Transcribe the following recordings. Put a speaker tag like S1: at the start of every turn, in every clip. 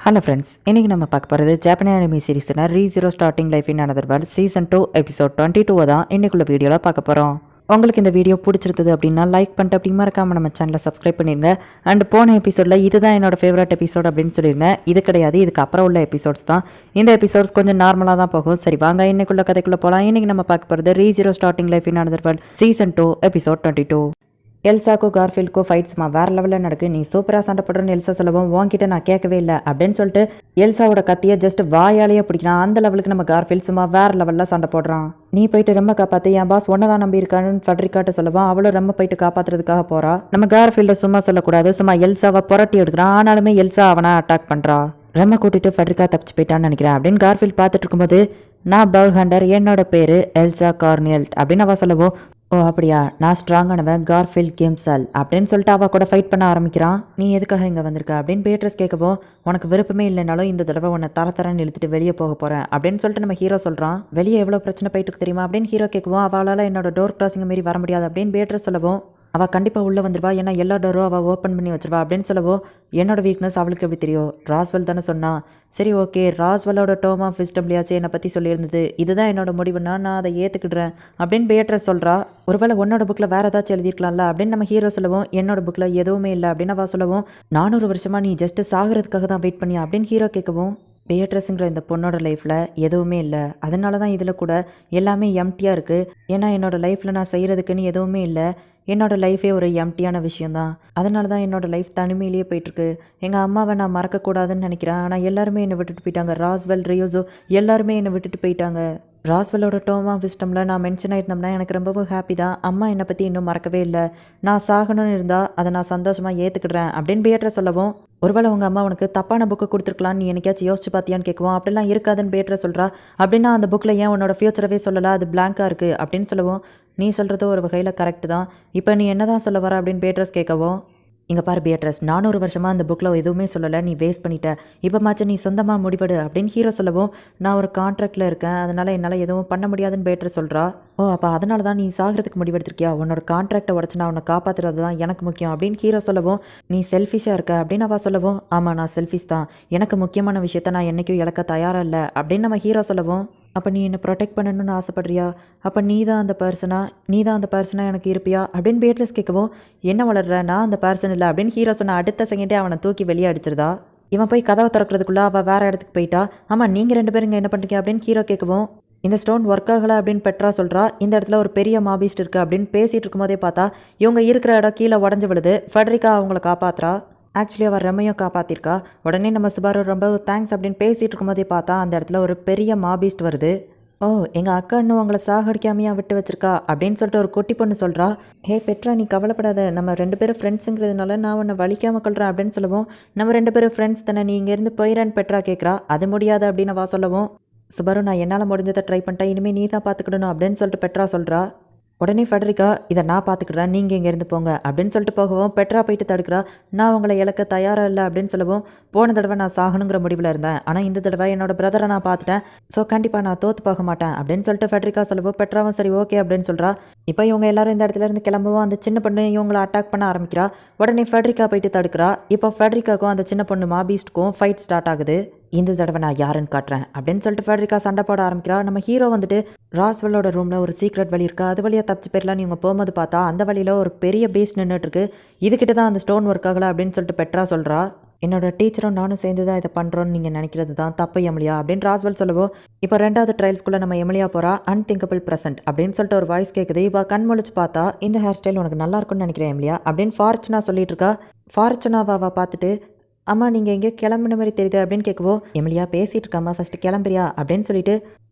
S1: Hello friends, இன்றைக்கி நம்ம பார்க்க போகிறது ஜாப்பனீஸ் அனிமி சீரிஸ்னா ரீ0 starting life in another world season 2 episode 22 தான் இன்றைக்குள்ள வீடியோவில் பார்க்க போகிறோம். உங்களுக்கு இந்த வீடியோ பிடிச்சிருந்தது அப்படின்னா லைக் பண்ணிட்டு அப்படி மறக்காம நம்ம சேனலை சப்ஸ்கிரைப் பண்ணிடுங்க. அண்ட் போன எபிசோடில் இதுதான் என்னோட ஃபேவரட் எபிசோட் அப்படின்னு சொல்லியிருந்தேன். இது கிடையாது, இதுக்கு அப்புறம் உள்ள எபிசோட்ஸ் தான். இந்த எபிசோட்ஸ் கொஞ்சம் நார்மலாக தான் போகும். சரி வாங்க இன்னைக்குள்ள கதைக்குள்ளே போகலாம். இன்றைக்கி நம்ம பார்க்க போகிறது ரீ0 starting life in another world season 2 episode 22. எல்சாக்கும் கார்ஃபீல்டுக்கும் ஃபைட்ஸ்மா வேறு லெவலில் நடக்கு. நீ சூப்பராக சண்டை போடுறன்னு எல்சா சொல்லவும் உன்கிட்ட நான் கேட்கவே இல்லை அப்படின்னு சொல்லிட்டு எல்சாவோட கத்தியை ஜஸ்ட் வாயாலேயே பிடிக்கிறான். அந்த லெவலுக்கு நம்ம கார்ஃபீல்ட் சும்மா வேறு லெவலில் சண்டை போடுறான். நீ போயிட்டு ரொம்ப காப்பாற்று, என் பாஸ் ஒன்றை தான் நம்பி இருக்கான்னு ஃபெட்ரிகாட்ட சொல்லவும் அவளும் ரொம்ப போயிட்டு காப்பாற்றுறதுக்காக போகிறா. நம்ம கார்ஃபீல்டை சும்மா சொல்லக்கூடாது, சும்மா எல்சாவை புரட்டி எடுக்கிறான். ஆனாலுமே எல்சா அவனை அட்டாக் பண்ணுறா. ரொம்ப கூட்டிட்டு ஃபெட்ரிகா தப்பிச்சு போயிட்டான்னு நினைக்கிறேன் அப்படின்னு கார்ஃபீல்ட் பார்த்துட்டு இருக்கும்போது, நான் பவுல் ஹண்டர், என்னோட பேர் எல்சா கார்னியல் அப்படின்னு அவள் சொல்லவும், ஓ அப்படியா, நான் ஸ்ட்ராங்கானவன் கார்ஃபீல்ட் கேம்சால் அப்படின்னு சொல்லிட்டு அவள் கூட ஃபைட் பண்ண ஆரம்பிக்கிறான். நீ எதுக்காக இங்கே வந்திருக்க அப்படின்னு பேட்ரஸ் கேட்கவும், உனக்கு விருப்பமே இல்லைனாலும் இந்த தடவை உன்னை தரன்னு இழுத்துட்டு வெளியே போக போகிறேன் அப்படின்னு சொல்லிட்டு நம்ம ஹீரோ சொல்கிறான். வெளியே எவ்வளோ பிரச்சனை போயிட்டு தெரியுமா அப்படின்னு ஹீரோ கேட்கவும், அவளால் என்னோட டோர் கிராசிங் மாரி வர முடியாது அப்படின்னு பேட்ரஸ் சொல்லவும், அவள் கண்டிப்பாக உள்ளே வந்துடுவா, ஏன்னா எல்லா டோரும் அவள் ஓப்பன் பண்ணி வச்சிருவா அப்படின்னு சொல்லவோ, என்னோட வீக்னஸ் அவளுக்கு எப்படி தெரியும், ராஸ்வெல் தானே சொன்னா. சரி ஓகே, ராஸ்வெல்லோட டோம் ஆஃப் விஸ்டம்லியாச்சு என்னை பற்றி சொல்லியிருந்தது, இதுதான் என்னோட முடிவுன்னா நான் அதை ஏற்றுக்கிடுறேன் அப்படின்னு பேட்ரஸ் சொல்கிறா. ஒருவேளை உன்னோட புக்கில் வேறு ஏதாச்சும் எழுதியிருக்கலாம்ல அப்படின்னு நம்ம ஹீரோ சொல்லவும், என்னோட புக்கில் எதுவுமே இல்லை அப்படின்னு அவள் சொல்லவும், 400 வருஷமாக நீ ஜஸ்ட்டு சாகிறதுக்காக தான் வெயிட் பண்ணியா அப்படின்னு ஹீரோ கேட்கவும், பேட்ரஸுங்கிற இந்த பொண்ணோட லைஃப்பில் எதுவுமே இல்லை, அதனால தான் இதில் கூட எல்லாமே எம்டியாக இருக்குது. ஏன்னா என்னோட லைஃப்பில் நான் செய்கிறதுக்குன்னு எதுவுமே இல்லை, என்னோட லைஃபே ஒரு எம்டியான விஷயந்தான். அதனால தான் என்னோட லைஃப் தனிமையிலேயே போயிட்டுருக்கு. எங்கள் அம்மாவை நான் மறக்கக்கூடாதுன்னு நினைக்கிறேன், ஆனால் எல்லாருமே என்னை விட்டுட்டு போயிட்டாங்க. ராஸ்வெல், ரியோசோ எல்லாருமே என்னை விட்டுட்டு போயிட்டாங்க. ராஸ்வெல்லோட டோம் ஆஃப் விஸ்டமில் நான் மென்ஷன் ஆயிருந்தோம்னா எனக்கு ரொம்பவும் ஹாப்பி தான். அம்மா என்னை பற்றி இன்னும் மறக்கவே இல்லை. நான் சாகணும்னு இருந்தால் அதை நான் சந்தோஷமாக ஏற்றுக்கிடுறேன் அப்படின்னு பேட்ரஸ் சொல்லவும், ஒருவேளை உங்கள் அம்மா உனக்கு தப்பான புக்கு கொடுத்துருக்கலான்னு நீ எனக்காச்சும் யோசிச்சு பார்த்தியான்னு கேட்குவோம். அப்படிலாம் இருக்காதுன்னு பேட்ரஸ் சொல்கிறா. அப்படின்னா அந்த புக்கில் ஏன் உன்னோட ஃபியூச்சரவே சொல்லலை, அது பிளாங்காக இருக்குது அப்படின்னு சொல்லவும், நீ சொல்கிறது ஒரு வகையில் கரெக்டு தான். இப்போ நீ என்ன தான் சொல்ல வர அப்படின்னு பேட்ரஸ் கேட்கவும், இங்கே பாரு பேட்ரஸ், 400 வருஷமாக அந்த புக்கில் எதுவுமே சொல்லலை, நீ வேஸ்ட் பண்ணிட்ட. இப்போ மாச்சு நீ சொந்தமாக முடிவெடு அப்படின்னு ஹீரோ சொல்லவும், நான் ஒரு கான்ட்ராக்டில் இருக்கேன், அதனால் என்னால் எதுவும் பண்ண முடியாதுன்னு பேட்ரஸ் சொல்கிறா. ஓ அப்போ அதனால தான் நீ சாகிறதுக்கு முடிவெடுத்திருக்கியா, உன்னோட கான்ட்ராக்டை உடச்சு நான் உன்னை காப்பாற்றுறது தான் எனக்கு முக்கியம் அப்படின்னு ஹீரோ சொல்லவும், நீ செல்ஃபிஷாக இருக்க அப்படின்னு அவள் சொல்லவும், ஆமாம் நான் செல்ஃபிஷ் தான், எனக்கு முக்கியமான விஷயத்த நான் என்றைக்கும் இழக்க தயாராக இல்லை அப்படின்னு நம்ம ஹீரோ சொல்லவும், அப்போ நீ என்னை ப்ரொடெக்ட் பண்ணணும்னு ஆசைப்படுறியா, அப்போ நீ தான் அந்த பர்சனாக எனக்கு இருப்பியா அப்படின்னு பேட்ரஸ் கேட்கவும், என்ன வளர்ற, நான் அந்த பர்சன் இல்லை அப்படின்னு ஹீரோ சொன்ன அடுத்த செகண்டே அவனை தூக்கி வெளியே அடிச்சிருதா. இவன் போய் கதவை திறக்கிறதுக்குள்ளே அவள் வேறு இடத்துக்கு போயிட்டா. ஆமாம் நீங்கள் 2 பேரும் இங்கே என்ன பண்ணுறீங்க அப்படின்னு ஹீரோ கேட்கவும், இந்த ஸ்டோன் ஒர்க் ஆகலை அப்படின்னு பெட்ரா சொல்கிறா. இந்த இடத்துல ஒரு பெரிய மாபிஸ்ட் இருக்குது அப்படின்னு பேசிகிட்டு இருக்கும்போதே பார்த்தா இவங்க இருக்கிற இடம் கீழே உடஞ்சி விழுது. ஃபெட்ரிகா அவங்கள காப்பாற்றுறா. ஆக்சுவலி அவர் ரெம்மையும் காப்பாற்றிருக்கா. உடனே நம்ம சுபாரு ரொம்ப தேங்க்ஸ் அப்படின்னு பேசிகிட்டு இருக்கும்போதே பார்த்தா அந்த இடத்துல ஒரு பெரிய மாபிஸ்ட் வருது. ஓ எங்கள் அக்கா இன்னும் உங்களை சாகடிக்காமையா விட்டு வச்சிருக்கா அப்படின்னு சொல்லிட்டு ஒரு குட்டி பொண்ணு சொல்கிறா. ஹே பெட்ரா நீ கவலைப்படாத, நம்ம 2 பேரும் ஃப்ரெண்ட்ஸுங்கிறதுனால நான் உன்னை வலிக்காமல் கொள்கிறேன் அப்படின்னு சொல்லவும், நம்ம 2 பேரும் ஃப்ரெண்ட்ஸ் தானே, நீ இங்கேருந்து போயிடான்னு பெட்ரா கேட்குறா. அது முடியாது அப்படின்னு வா சொல்லவும், சுபாரு நான் என்னால் முடிஞ்சதை ட்ரை பண்ணிட்டேன், இனிமேல் நீ தான் பார்த்துக்கிடணும் அப்படின்னு சொல்லிட்டு பெட்ரா சொல்கிறா. உடனே ஃபெட்ரிகா, இதை நான் பார்த்துக்கிறேன், நீங்கள் இங்கேருந்து போங்க அப்படின்னு சொல்லிட்டு போகவும் பெட்ரா போயிட்டு தடுக்கிறா. நான் உங்களை இழக்க தயாராக இல்லை அப்படின்னு சொல்லவும், போன தடவை நான் சாகணுங்கிற முடிவில் இருந்தேன், ஆனால் இந்த தடவை என்னோட பிரதரை நான் பார்த்துட்டேன், ஸோ கண்டிப்பாக நான் தோற்று போக மாட்டேன் அப்படின்னு சொல்லிட்டு ஃபெட்ரிகா சொல்லவும், பெட்ராவும் சரி ஓகே அப்படின்னு சொல்கிறா. இப்போ இவங்க எல்லாரும் இந்த இடத்துல இருந்து கிளம்பவும் அந்த சின்ன பொண்ணு இவங்களை அட்டாக் பண்ண ஆரம்பிக்கிறா. உடனே ஃபெட்ரிகா போயிட்டு தடுக்கிறா. இப்போ ஃபெட்ரிகாக்கும் அந்த சின்ன பொண்ணு மாபீஸ்ட்க்கும் ஃபைட் ஸ்டார்ட் ஆகுது. இந்த தடவை நான் யாருன்னு காட்டுறேன் அப்படின்னு சொல்லிட்டு ஃபெட்ரிகா சண்டை போட ஆரம்பிக்கிறா. நம்ம ஹீரோ வந்துட்டு ராஸ்வெல்லோட ரூமில் ஒரு சீக்ரெட் வழி இருக்கா, அது வழியாக தப்பிச்சு போயிடலான்னு இவங்க போகும்போது பார்த்தா அந்த வழியில் ஒரு பெரிய பேஸ் நின்றுட்டு இருக்கு. இதுக்கிட்ட தான் அந்த ஸ்டோன் ஒர்க் ஆகலை அப்படின்னு சொல்லிட்டு பெட்ரா சொல்கிறா. என்னோட டீச்சரும் நானும் சேர்ந்து தான் இதை பண்ணுறோன்னு நீங்கள் நினைக்கிறது தான் தப்பு எமிலியா அப்படின்னு ராஸ்வெல் சொல்லவோ, இப்போ 2வது ட்ரையல்ஸ்குள்ளே நம்ம எமிலியா போகிறா. அன்திங்கபிள் ப்ரெசென்ட் அப்படின்னு சொல்லிட்டு ஒரு வாய்ஸ் கேட்குது. இப்போ கண் முழிச்சு பார்த்தா இந்த ஹேர் ஸ்டைல் உனக்கு நல்லா இருக்குன்னு நினைக்கிறேன் எமிலியா அப்படின்னு ஃபார்ச்சுனா சொல்லிட்டு இருக்கா. ஃபார்ச்சுனாவாவை பார்த்துட்டு, அம்மா நீங்கள் எங்கேயோ கிளம்புன மாதிரி தெரியுது அப்படின்னு கேட்கவோ, எமிலியா பேசிகிட்டு இருக்காம்மா, ஃபஸ்ட்டு கிளம்புறியா அப்படின்னு சொல்லிட்டு,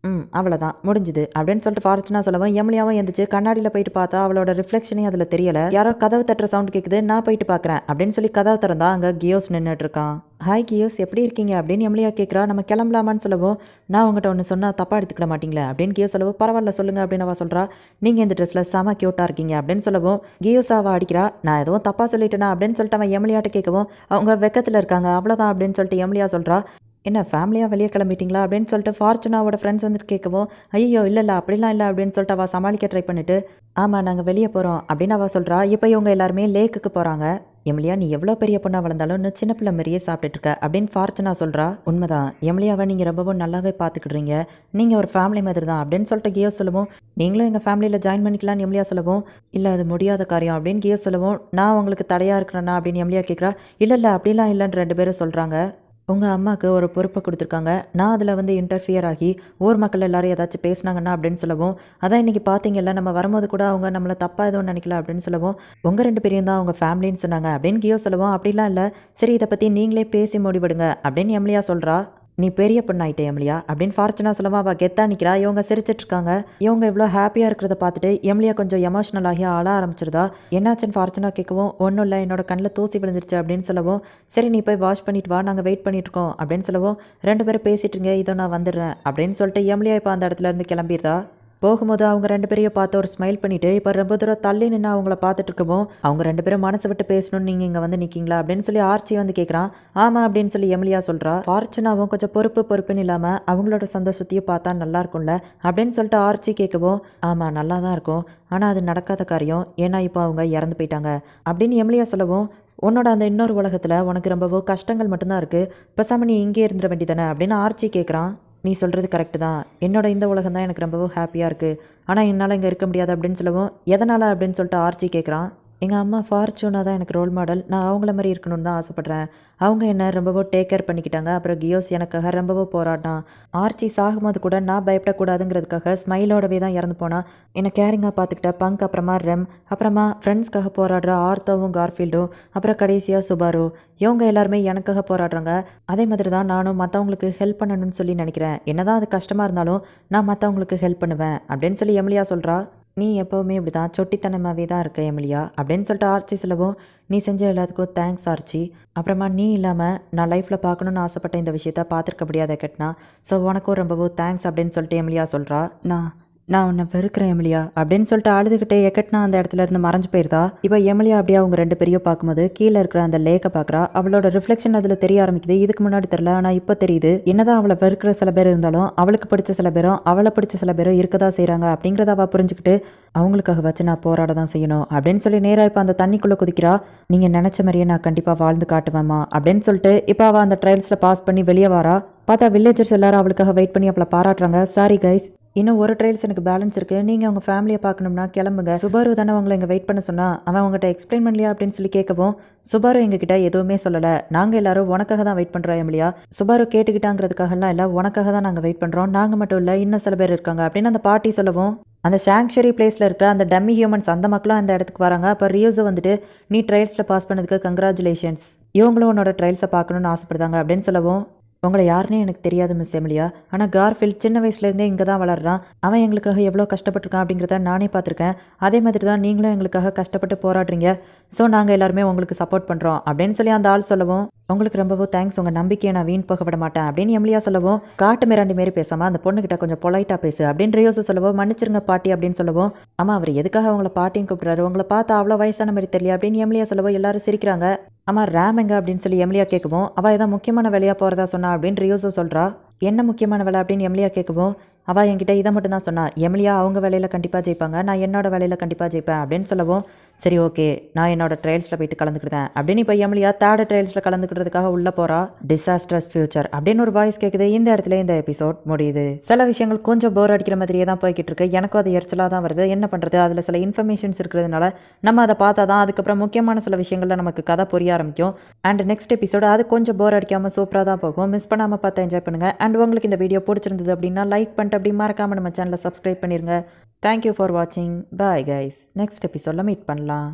S1: அவ்வளோதான் முடிஞ்சுது அப்படின்னு சொல்லிட்டு ஃபார்ச்சுனா சொல்லவும், எமிலியாவும் எந்திரிச்சு கண்ணாடியில் போயிட்டு பார்த்தா அவளோட ரிஃப்ளெக்ஷனே அதில் தெரியலை. யாரோ கதவு தட்டுற சவுண்ட் கேட்குது, நான் போயிட்டு பார்க்குறேன் அப்படின்னு சொல்லி கதவை திறந்தா அங்கே கியோஸ் நின்றுட்டு இருக்கான். ஹாய் கியோஸ், எப்படி இருக்கீங்க அப்படின்னு எமிலியா கேட்குறா. நம்ம கிளம்பலாமான்னு சொல்லவும், நான் உங்கள்கிட்ட ஒன்று சொன்னால் தப்பாக எடுத்துக்கிட மாட்டீங்களே அப்படின்னு கியோ சொல்லவும், பரவாயில்ல சொல்லுங்கள் அப்படின்னு அவள் சொல்கிறா. நீங்கள் இந்த ட்ரெஸ்ஸில் செம க்யூட்டாக இருக்கீங்க அப்படின்னு சொல்லவும், கியோஸாவை அடிக்கிறா. நான் எதுவும் தப்பாக சொல்லிட்டேனா அப்படின்னு சொல்லிட்டு அவன் எமிலியாட்ட கேட்கவும், அவங்க வெக்கத்தில் இருக்காங்க அவ்வளோதான் அப்படின்னு சொல்லிட்டு எமிலியா சொல்கிறா. என்ன ஃபேமிலியாக வெளியே கிளம்பிட்டீங்களா அப்படின்னு சொல்லிட்டு ஃபார்ச்சுனாவோட ஃப்ரெண்ட்ஸ் வந்துட்டு கேட்கவும், ஐயோ இல்லை அப்படிலாம் இல்லை அப்படின்னு சொல்லிட்டு அவள் சமாளிக்க ட்ரை பண்ணிட்டு, ஆமாம் நாங்கள் வெளியே போகிறோம் அப்படின்னு அவள் சொல்கிறா. இப்போ இவங்க எல்லாருமே லேக்குக்கு போகிறாங்க. எமிலியா நீ எவ்வளோ பெரிய பொண்ணா வளர்ந்தாலும் இன்னும் சின்ன பிள்ளை மாதிரியே சாப்பிட்டுட்டு இருக்க அப்படின்னு ஃபார்ச்சுனா சொல்கிறா. உண்மைதான் எமிலியாவை நீங்கள் ரொம்பவும் நல்லாவே பார்த்துக்கிடுறீங்க, நீங்கள் ஒரு ஃபேமிலி மாதிரி தான் அப்படின்னு சொல்லிட்டு கியோ சொல்லவும், நீங்களும் எங்கள் ஃபேமிலியில் ஜாயின் பண்ணிக்கலான்னு எமிலியா சொல்லவும், இல்லை அது முடியாத காரியம் அப்படின்னு கியோ சொல்லவும், நான் உங்களுக்கு தடையாக இருக்கிறேன்னா அப்படின்னு எமிலியா கேட்குறா. இல்லை அப்படிலாம் இல்லைன்னு ரெண்டு பேரும் சொல்கிறாங்க. உங்கள் அம்மாவுக்கு ஒரு பொறுப்பை கொடுத்துருக்காங்க, நான் அதில் வந்து இன்டர்ஃபியர் ஆகி ஊர் மக்கள் எல்லாரும் ஏதாச்சும் பேசினாங்கன்னா அப்படின்னு சொல்லவும், அதான் இன்றைக்கி பார்த்தீங்கல்ல நம்ம வரும்போது கூட அவங்க நம்மளை தப்பாக எதுவும் நினைக்கல அப்படின்னு சொல்லவும், உங்கள் ரெண்டு பேரையும் தான் அவங்க ஃபேமிலின்னு சொன்னாங்க அப்படின்னு கியோ சொல்லவும், அப்படிலாம் இல்லை சரி இதை பற்றி நீங்களே பேசி முடிவெடுங்க அப்படின்னு எமிலியா சொல்கிறா. நீ பெரிய பொண்ணாயிட்டே எமிலியா அப்படின்னு ஃபார்ச்சுனா சொல்லவா அவள் கெத்தா நிற்கிறா. இவங்க சிரிச்சிட்டு இருக்காங்க. இவங்க இவ்வளோ ஹாப்பியாக இருக்கிறத பார்த்துட்டு எமிலியா கொஞ்சம் எமோஷ்னல் ஆகி ஆள ஆரம்பிச்சிருதா. என்னாச்சுன்னு ஃபார்ச்சுனா கேட்கவும், ஒன்றும் இல்லை என்னோட கண்ணில் தூசி விழுந்துருச்சு அப்படின்னு சொல்லவும், சரி நீ போய் வாஷ் பண்ணிட்டு வா நாங்கள் வெயிட் பண்ணிட்டு இருக்கோம் அப்படின்னு சொல்லவும், ரெண்டு பேரும் பேசிட்டுருங்க இதோ நான் வந்துடுறேன் அப்படின்னு சொல்லிட்டு எமிலியா இப்போ அந்த இடத்துல இருந்து கிளம்பிடுதா. போகும்போது அவங்க ரெண்டு பேரையும் பார்த்து ஒரு ஸ்மைல் பண்ணிவிட்டு இப்போ ரொம்ப தூரம் தள்ளி நின்று அவங்கள பார்த்துட்டு இருக்கவும், அவங்க ரெண்டு பேரும் மனசை விட்டு பேசணும்னு நீங்கள் இங்கே வந்து நிற்கிங்களா அப்படின்னு சொல்லி ஆர்ச்சி வந்து கேட்குறான். ஆமாம் அப்படின்னு சொல்லி எமிலியா சொல்கிறா. ஃபார்ச்சுனாவும் கொஞ்சம் பொறுப்புன்னு இல்லாமல் அவங்களோட சந்தோஷத்தையும் பார்த்தா நல்லா இருக்கும்ல அப்படின்னு சொல்லிட்டு ஆர்ச்சி கேட்கவும், ஆமாம் நல்லா தான் இருக்கும், ஆனால் அது நடக்காத காரியம், ஏன்னா இப்போ அவங்க இறந்து போயிட்டாங்க அப்படின்னு எமிலியா சொல்லவும், உன்னோட அந்த இன்னொரு உலகத்தில் உனக்கு ரொம்பவோ கஷ்டங்கள் மட்டும்தான் இருக்குது, பேசாமல் நீ இங்கே இருந்துட வேண்டியதானே அப்படின்னு ஆர்ச்சி கேட்குறான். நீ சொல்கிறது கரெக்டு தான், என்னோட இந்த உலகம் தான் எனக்கு ரொம்பவும் ஹாப்பியாக இருக்குது, ஆனால் என்னால் இங்கே இருக்க முடியாது அப்படின்னு சொல்லவும், எதனால் அப்படின்னு சொல்லிட்டு ஆர்ச்சி கேட்குறான். எங்கள் அம்மா ஃபார்ச்சூனா தான் எனக்கு ரோல் மாடல், நான் அவங்கள மாதிரி இருக்கணும்னு தான் ஆசைப்பட்றேன், அவங்க என்ன ரொம்பவோ டேக் கேர் பண்ணிக்கிட்டாங்க, அப்புறம் கியோஸ் எனக்காக ரொம்பவோ போராடினான், ஆர்ச்சி சாகும்போது கூட நான் பயப்படக்கூடாதுங்கிறதுக்காக ஸ்மைலோடவே தான் இறந்து போனான், என்னை கேரிங்காக பார்த்துக்கிட்ட பங்க், அப்புறமா ரெம், அப்புறமா ஃப்ரெண்ட்ஸ்க்காக போராடுற ஆர்த்தோவும் கார்ஃபீல்டும், அப்புறம் கடைசியாக சுபாரு, இவங்க எல்லாருமே எனக்காக போராடுறாங்க. அதே மாதிரி தான் நானும் மற்றவங்களுக்கு ஹெல்ப் பண்ணணும்னு சொல்லி நினைக்கிறேன், என்னதான் அது கஷ்டமாக இருந்தாலும் நான் மற்றவங்களுக்கு ஹெல்ப் பண்ணுவேன் அப்படின்னு சொல்லி எமிலியா சொல்கிறா. நீ எப்போவுமே இப்படி தான் சொட்டித்தனமாகவே தான் இருக்க எமிலியா அப்படின்னு சொல்லிட்டு ஆர்ச்சி சொல்லவும், நீ செஞ்ச எல்லாத்துக்கும் தேங்க்ஸ் ஆர்ச்சி, அப்புறமா நீ இல்லாமல் நான் லைஃப்பில் பார்க்கணுன்னு ஆசைப்பட்ட இந்த விஷயத்த பார்த்துருக்க முடியாத கெட்னா, ஸோ உனக்கும் ரொம்பவும் தேங்க்ஸ் அப்படின்னு சொல்லிட்டு எமிலியா சொல்கிறா. நான் உன்னை வெறுக்கிறேன் எமிலியா அப்படின்னு சொல்லிட்டு அழுதுகிட்டே எக்கட்னா அந்த இடத்துல இருந்து மறைஞ்சு போயிருந்தா. இப்போ எமிலியா அப்படியே அவங்க ரெண்டு பேரையும் பார்க்கும்போது கீழே இருக்கிற அந்த லேக்கை பார்க்குறா. அவளோட ரிஃப்ளெக்ஷன் அதில் தெரிய ஆரம்பிக்குது. இதுக்கு முன்னாடி தெரியல, ஆனால் இப்போ தெரியுது. என்னதான் அவளை வெறுக்கிற சில பேர் இருந்தாலும் அவளுக்கு பிடிச்ச சில பேரும் அவளை பிடிச்ச சில பேரும் இருக்கதா செய்கிறாங்க அப்படிங்கிறத அவள் புரிஞ்சுக்கிட்டு, அவங்களுக்காக வச்சு நான் போராட தான் செய்யணும் அப்படின்னு சொல்லி நேராக இப்போ அந்த தண்ணிக்குள்ளே குதிக்கிறா. நீங்கள் நினச்ச மாதிரியே நான் கண்டிப்பாக வாழ்ந்து காட்டுவேம்மா அப்படின்னு சொல்லிட்டு இப்போ அவள் அந்த ட்ரையல்ஸில் பாஸ் பண்ணி வெளியே வரா. பார்த்தா வில்லேஜர்ஸ் எல்லாரும் அவளுக்காக வெயிட் பண்ணி அவளை பாராட்டுறாங்க. சாரி கைஸ், இன்னும் ஒரு ட்ரையல்ஸ் எனக்கு பேலன்ஸ் இருக்குது, நீங்கள் உங்கள் ஃபேமிலியை பார்க்கணும்னா கிளம்புங்க, சுபாரு தானே உங்களை இங்கே வெயிட் பண்ண சொன்னால், அவன் உங்கள்கிட்ட எக்ஸ்பிளைன் பண்ணலையா அப்படின்னு சொல்லி கேட்கவும், சுபாரு எங்ககிட்ட எதுவுமே சொல்லலை, நாங்கள் எல்லாரும் உனக்காக தான் வெயிட் பண்ணுறோம் எமிலியா, சுபாரு கேட்டுக்கிட்டாங்கிறதுக்காகலாம் இல்லை, உனக்காக தான் நாங்கள் வெயிட் பண்ணுறோம், நாங்கள் மட்டும் இல்லை இன்னும் சில பேர் இருக்காங்க அப்படின்னு அந்த பாட்டி சொல்லவும், அந்த சாங்சுரி பிளேஸில் இருக்கிற அந்த டம்மி ஹியூமன்ஸ் அந்த மக்களும் அந்த இடத்துக்கு வராங்க. அப்போ ரியோஸை வந்துட்டு, நீ ட்ரையல்ஸில் பாஸ் பண்ணதுக்கு கங்க்ராச்சுலேஷன்ஸ், இவங்களும் உன்னோட ட்ரையல்ஸை பார்க்கணுன்னு ஆசைப்படுறாங்க அப்படின்னு சொல்லவும், உங்களை யாருன்னே எனக்கு தெரியாது மிஸ் எமிலியா, ஆனால் கார்ஃபீல்ட் சின்ன வயசுலேருந்தே இங்கே தான் வளர்றான், அவன் எங்களுக்காக எவ்வளோ கஷ்டப்பட்டுருக்கான் அப்படிங்கிறத நானே பார்த்துருக்கேன், அதே மாதிரி தான் நீங்களும் எங்களுக்காக கஷ்டப்பட்டு போராடுறீங்க, ஸோ நாங்கள் எல்லாருமே உங்களுக்கு சப்போர்ட் பண்ணுறோம் அப்படின்னு சொல்லி அந்த ஆள் சொல்லவும், உங்களுக்கு ரொம்பவும் தேங்க்ஸ், உங்கள் நம்பிக்கையை நான் வீண் போக விட மாட்டேன் அப்படின்னு எமிலியா சொல்லவும், காட்டு மிராண்டி மாரி பேசாமல் அந்த பொண்ணுகிட்ட கொஞ்சம் பொலைட்டாக பேசு அப்படின்னு ரியோஸு சொல்லவும், மன்னிச்சிருங்க பாட்டி அப்படின்னு சொல்லவும், ஆமாம் அவர் எதுக்காக அவங்கள பாட்டின்னு கூப்பிட்றாரு, உங்களை பார்த்தா அவ்வளோ வயசான மாதிரி தெரியல அப்படின்னு எமிலியா சொல்லவும் எல்லாரும் சிரிக்கிறாங்க. ஆமாம் ரேம் எங்க அப்படின்னு சொல்லி எமிலியா கேட்கவும், அவள் ஏதாவது முக்கியமான வேலையாக போகிறதா சொன்னா அப்படின்னு ரியோஸோ சொல்கிறா. என்ன முக்கியமான வேலை அப்படின்னு எமிலியா கேட்கவும், அவள் என்கிட்ட இதை மட்டும் தான் சொன்னா, எமிலியா அவங்க வேலையில் கண்டிப்பாக ஜெயிப்பாங்க, நான் என்னோட வேலையில் கண்டிப்பாக ஜெயிப்பேன் அப்படின்னு சொல்லவும், சரி ஓகே நான் என்னோட ட்ரையல்ஸில் போயிட்டு கலந்துக்கிட்டேன் அப்படின்னு இப்போ எமிலியா தேர்ட் ட்ரையல்ஸில் கலந்துக்கிறதுக்காக உள்ளே போகிறா. டிசாஸ்ட்ரஸ் ஃபியூச்சர் அப்படின்னு ஒரு வாய்ஸ் கேட்குது. இந்த இடத்துல இந்த எபிசோட் முடியுது. சில விஷயங்கள் கொஞ்சம் போர் அடிக்கிற மாதிரியே தான் போய்கிட்டு இருக்கு, எனக்கும் அது எரிச்சலாக தான் வருது, என்ன பண்ணுறது, அதில் சில இன்ஃபர்மேஷன்ஸ் இருக்கிறதுனால நம்ம அதை பார்த்தா தான் அதுக்கப்புறம் முக்கியமான சில விஷயங்கள்ல நமக்கு கதை புரிய ஆரம்பிக்கும். அண்ட் நெக்ஸ்ட் எபிசோடு அது கொஞ்சம் போர் அடிக்காமல் சூப்பராக தான் போகும், மிஸ் பண்ணாமல் பார்த்து என்ஜாய் பண்ணுங்கள். அண்ட் உங்களுக்கு இந்த வீடியோ பிடிச்சிருந்தது அப்படின்னா லைக் பண்ணிட்டு அப்படி மறக்காமல் நம்ம சேனலை சப்ஸ்கிரைப் பண்ணிடுங்க. தேங்க்யூ ஃபார் வாட்சிங், பாய் கைஸ், நெக்ஸ்ட் எபிசோடில் மீட் பண்ணலாம்.